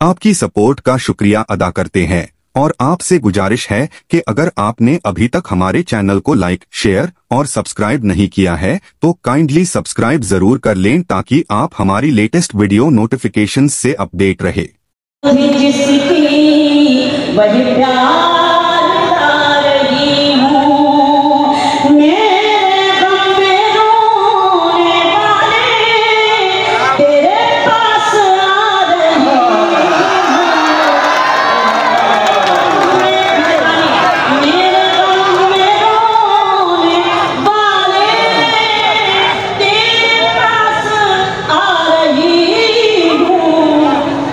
आपकी सपोर्ट का शुक्रिया अदा करते हैं और आपसे गुजारिश है कि अगर आपने अभी तक हमारे चैनल को लाइक, शेयर और सब्सक्राइब नहीं किया है तो काइंडली सब्सक्राइब जरूर कर लें ताकि आप हमारी लेटेस्ट वीडियो नोटिफिकेशंस से अपडेट रहे।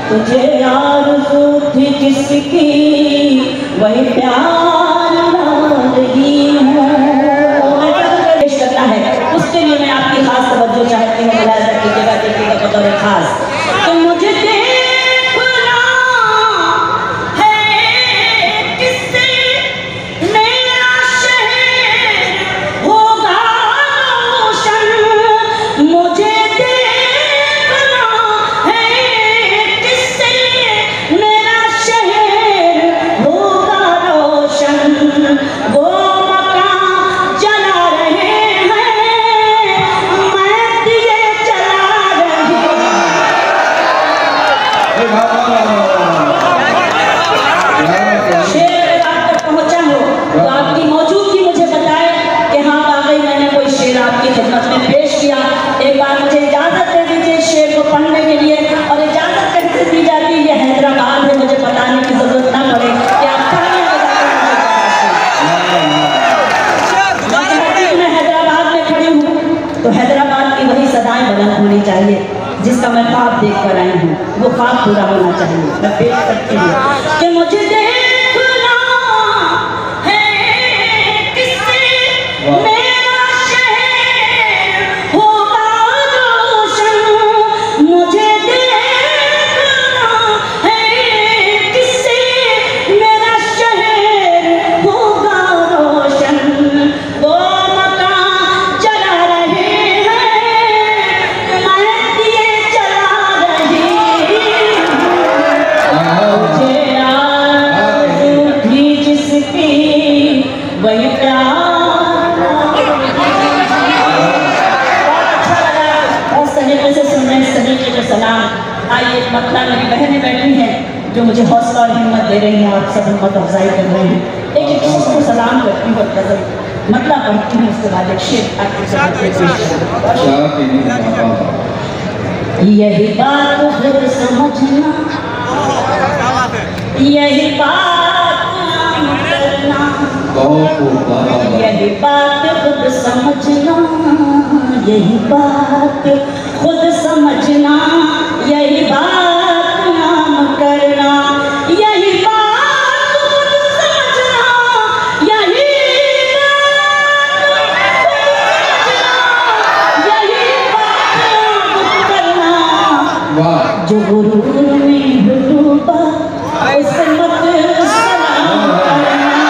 तुझे आरज़ू थी जिसकी वही प्यार रही हूँ करना है, उसके लिए मैं आपकी खास तवज्जो चाहती हूँ। मुलाज़ा कीजिएगा, देखिएगा बतौर खास तो मुझे देखना है किससे मेरा शहर होगा रोशन। मुझे एक बार मुझे इजाजत दे दीजिए शेर को पढ़ने के लिए। और इजाजत कैसे दी जाती है, ये हैदराबाद है, मुझे बताने की जरूरत ना पड़े कि आप मैं हैदराबाद में खड़ी हूँ तो हैदराबाद की वही सदाएं बुलंद होनी चाहिए जिसका मैं ख्वाब देख कर आई हूँ, वो ख्वाब पूरा होना चाहिए। मैं पेश करती हूँ कि मुझे देखना है किससे मेरा शहर होगा रोशन। मुझे देखना है किससे मेरा शहर होगा रोशन। वो मकान जला रहे हैं, मैं दिए जला रही हूँ। मुझे आरज़ू थी जिसकी वही प्यार। सलाम। आइए मतलब मेरी बहनें बैठी हैं जो मुझे हौसला और हिम्मत दे रही हैं, आप सब हिम्मत अफजाई कर रहे हैं। एक दूसरे को सलाम करती हूँ, मतलब पढ़ती हूँ, उसके बाद एक शेर आपके सामने यही बात खुद समझना, यही बात करना, यही बात खुद समझना, यही बात खुद समझना, यही बात नाम करना, यही बात खुद समझना, यही बात करना। जो गुरूर में डूबा उसे मत सलाम करना।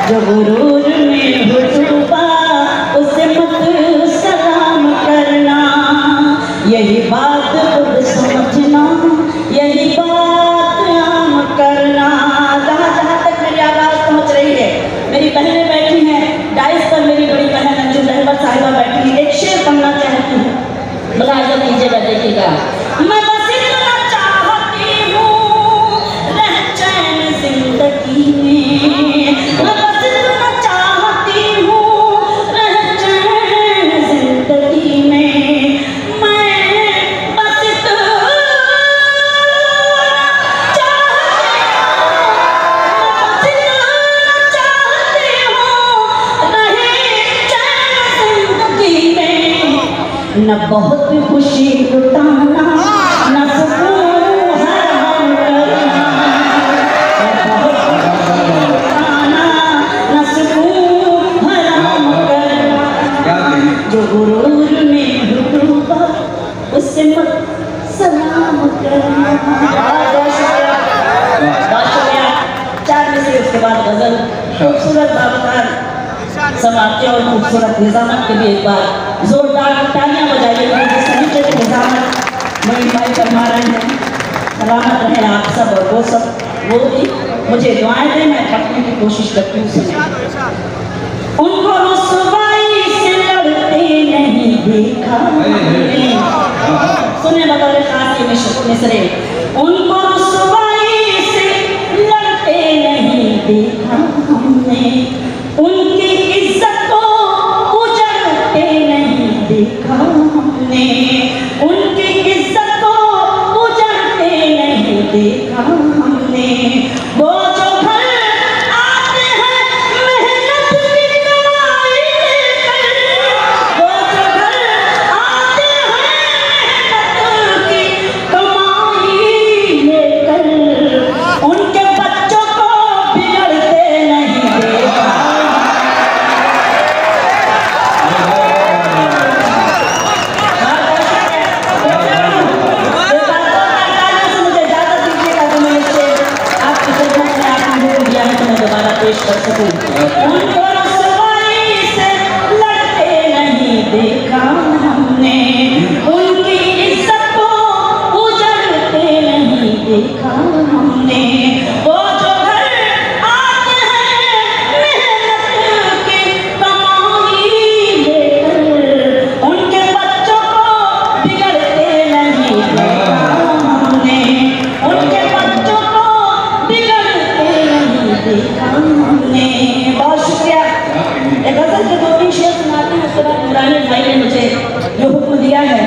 जो गुरूर में डूबा उसे मत सलाम करना, यही बात खुद समझना, यही बात आम करना। जहाँ जहाँ तक मेरी आवाज़ पहुँच रही है, मेरी बहनें बैठी हैं, डाइस पर मेरी बड़ी बहन अंजुम रहमत साहिबा बैठी है। एक शेर पढ़ना चाहती हूँ, मुलाज़ा कीजिएगा, देखिएगा। मैं बस इतना चाहती हूँ रह चैन जिंदगी में, मैं बस इतना चाहती हूँ रह चैन जिंदगी में। मैं बस इतना चाहती हूँ रहे चैन जिंदगी में। न बहुत खुशी लुटाना, न सुकून हराम करना, न बहुत खुशी लुटाना, न सुकून हराम करना। जो गुरूर में डूबा उसे मत सलाम करना। बहुत शुक्रिया। 4 में से उसके बाद गजल खूबसूरत बाबकार समाप्ति और खूबसूरत निजामत के लिए एक बार जोरदार तालियां बजाइए। निजामत मोइन भाई फरमा रहे हैं सलामत रहे आप सब और वो सब, वो भी मुझे दुआएं दें, मैं पढ़ने की कोशिश करती हूँ। उनको रुसवाई से लड़ते नहीं देखा, सुने बतौर खास ये मिसरे, उनको रुसवाई से लड़ते नहीं देखा हमने, उनकी इज्जत को उजड़ते नहीं देखा हमने, उनकी इज्जत को उजड़ते नहीं देखा हमने। वो जो घर आते हैं मेहनत की कमाई लेकर, वो जो घर आते हैं मेहनत की कमाई लेकर, उनके बच्चों को बिगड़ते नहीं देखा। पेश कर सकूं। उनको रुसवाई से लड़ते नहीं देखा हमने, उनकी इज्जत को उजड़ते नहीं देखा हमने। वो जो घर आते हैं मेहनत की कमाई लेकर, उनके बच्चों को बिगड़ते नहीं देखा हमने, उनके बच्चों को बिगड़ते नहीं देखा हमने। बहुत शुक्रिया। एक गजल के दो ही शेर सुनाती हूँ, उसके बाद नूरानी भाई ने मुझे जो हुक्म दिया है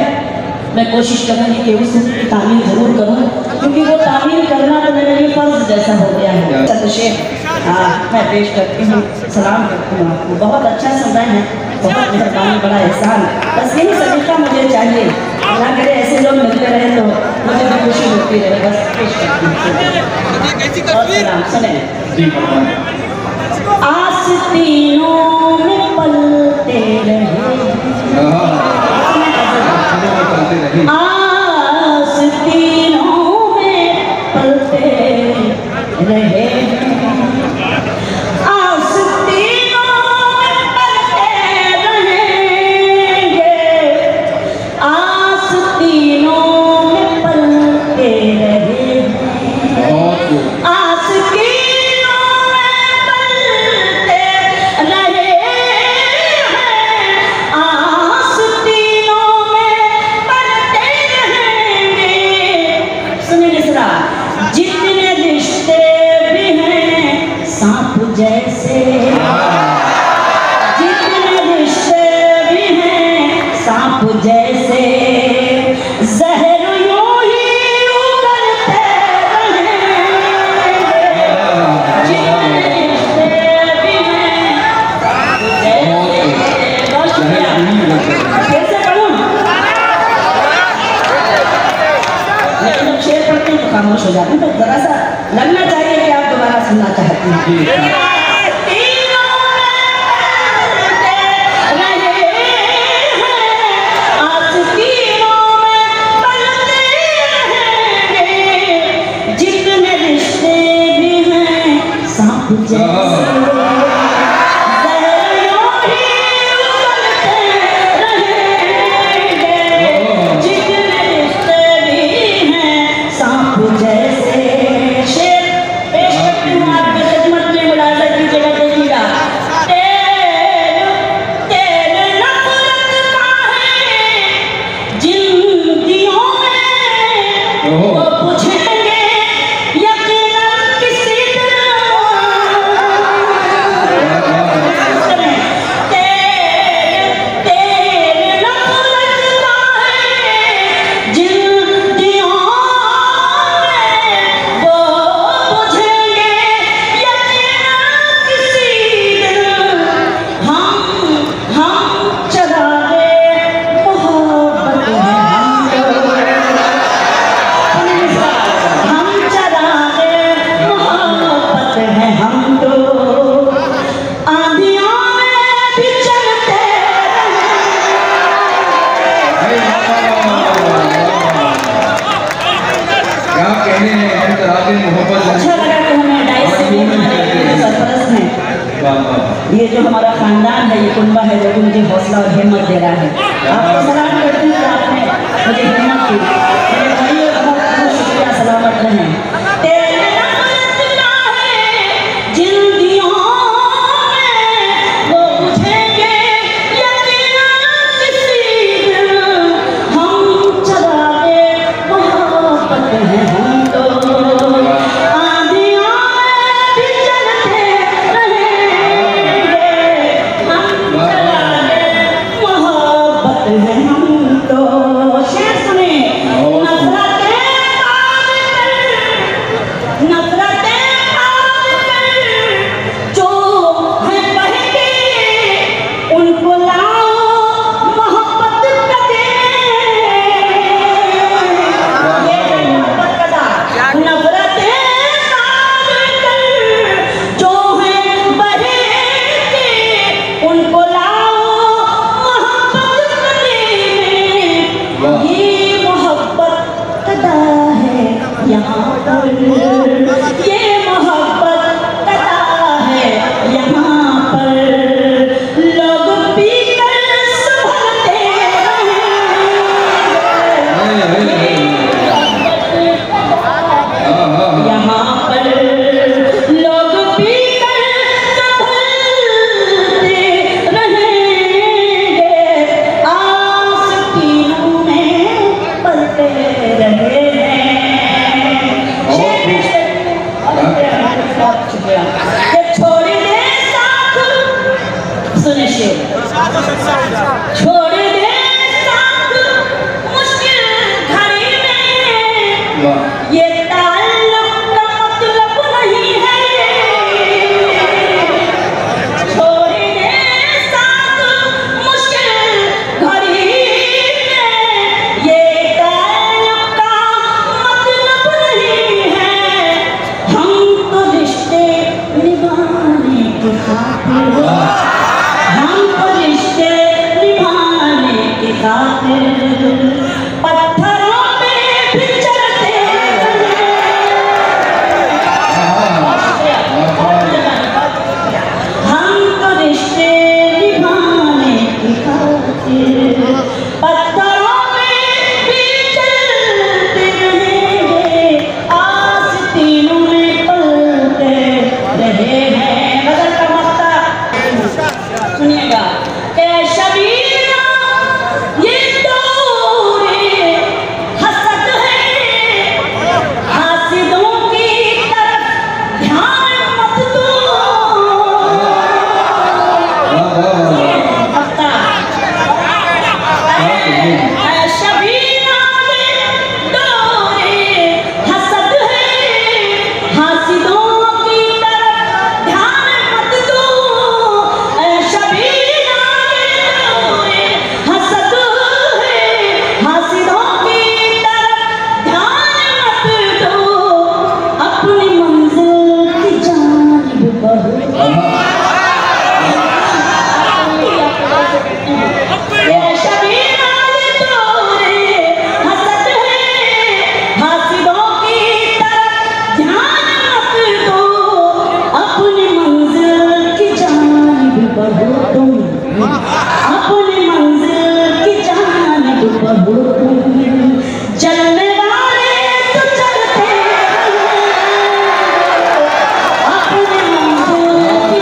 मैं कोशिश करूँगी कि उस हुक्म की तामील जरूर करूँ, क्योंकि वो तामील करना तो मेरे लिए फर्ज जैसा हो गया है। चंद शेर मैं पेश करती हूँ, सलाम करती हूँ आपको। बहुत अच्छा सुन रहे हैं, बहुत मेहरबानी, बड़ा एहसान। बस यही सलीका मुझे चाहिए, अल्लाह करे ऐसे लोग मिलते रहे तो मुझे भी खुशी होती रहे। बस पेश करती हूँ और सलाम सुने। आस्तीनों में पलते रहे, आस्तीनों में पलते रहे, आस्तीनों में पलते रहेंगे, आस्तीनों में पलते रहेंगे, जितने रिश्ते भी हैं सांप जैसे, जितने रिश्ते भी हैं सांप जैसे, जहर यूं ही उगलते रहेंगे, जितने रिश्ते भी हैं सांप जैसे। बहुत शुक्रिया। कैसे पढ़ूं? लेकिन जब शेर पढ़ती हूँ तो खामोश हो जाती हूँ, तो जरा सा लगना चाहिए कि आप दोबारा सुनना चाहती हैं। जितने रिश्ते भी हैं सांप जैसे, ये जो हमारा खानदान है, ये कुनबा है जो कि मुझे हौसला और हिम्मत दे रहा है। आपको सलाम करती हूँ कि आपने मुझे हिम्मत दी। मेरे भाइयों बहुत बहुत शुक्रिया, सलामत रहें। तेरे नफ़रत का है जिन दियों में वो बुझेंगे यकीनन किसी दिन। हम चरागे मोहब्बत हैं हम तो, आंधियों में भी चलते रहेंगे। हम चरागे मोहब्बत हैं हम तो। शेर सुने। नफरतें पाल कर जो है बहके उनको लाओ मोहब्बत का दे। ये मोहब्बत का दा। नफरतें पाल कर जो है बहके उनको लाओ मोहब्बत का दे। ये मोहब्बत का दा है यहाँ पर, ये मोहब्बत का दा है यहाँ पर। लोग पीकर संभलते यहाँ पर, लोग पीकर संभलते रहेंगे। आस्तीनों में पलते रहे हैं। ये छोड़ दे साथ, सुने शेर, छोड़ दे साथ मुश्किल घड़ी में, ये ताल्लुक का मतलब नहीं है। छोड़ दे साथ मुश्किल घड़ी में, ये ताल्लुक का मतलब नहीं है। हम तो रिश्ते निभाने की खातिर, हम तो रिश्ते निभाने की खातिर पत्थरों पे भी चलते हम तो रिश्ते निभाने की खातिर पत्थरों पे भी चलते रहेंगे। आस्तीनों में पलते रहे हैं। बदल का मक्ता सुनिएगा। ए शबीरा ये दौरे हसद है, हासिदों की तरफ ध्यान मत दो। मक्ता ए शबीरा ये दौरे हसद है, हासिदों की तरफ ध्यान मत दो। ए शबीरा ये दौरे हसद है, हासिदों की तरफ ध्यान मत दो। अपनी मंजिल की जानिब बढ़ो। ये शबीरा ये दौरे हसद है, हासिदों की तरफ ध्यान मत दो। अपनी मंजिल की जानिब बढ़ो तुम, अपनी मंजिल की जानिब बढ़ो तुम। चलने वाले तो चलते अपनी मंजिल की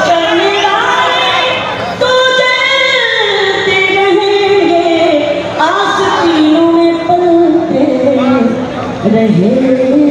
चलने वाले तो चलते रहेंगे। आस्तीनों में पलते रहेंगे।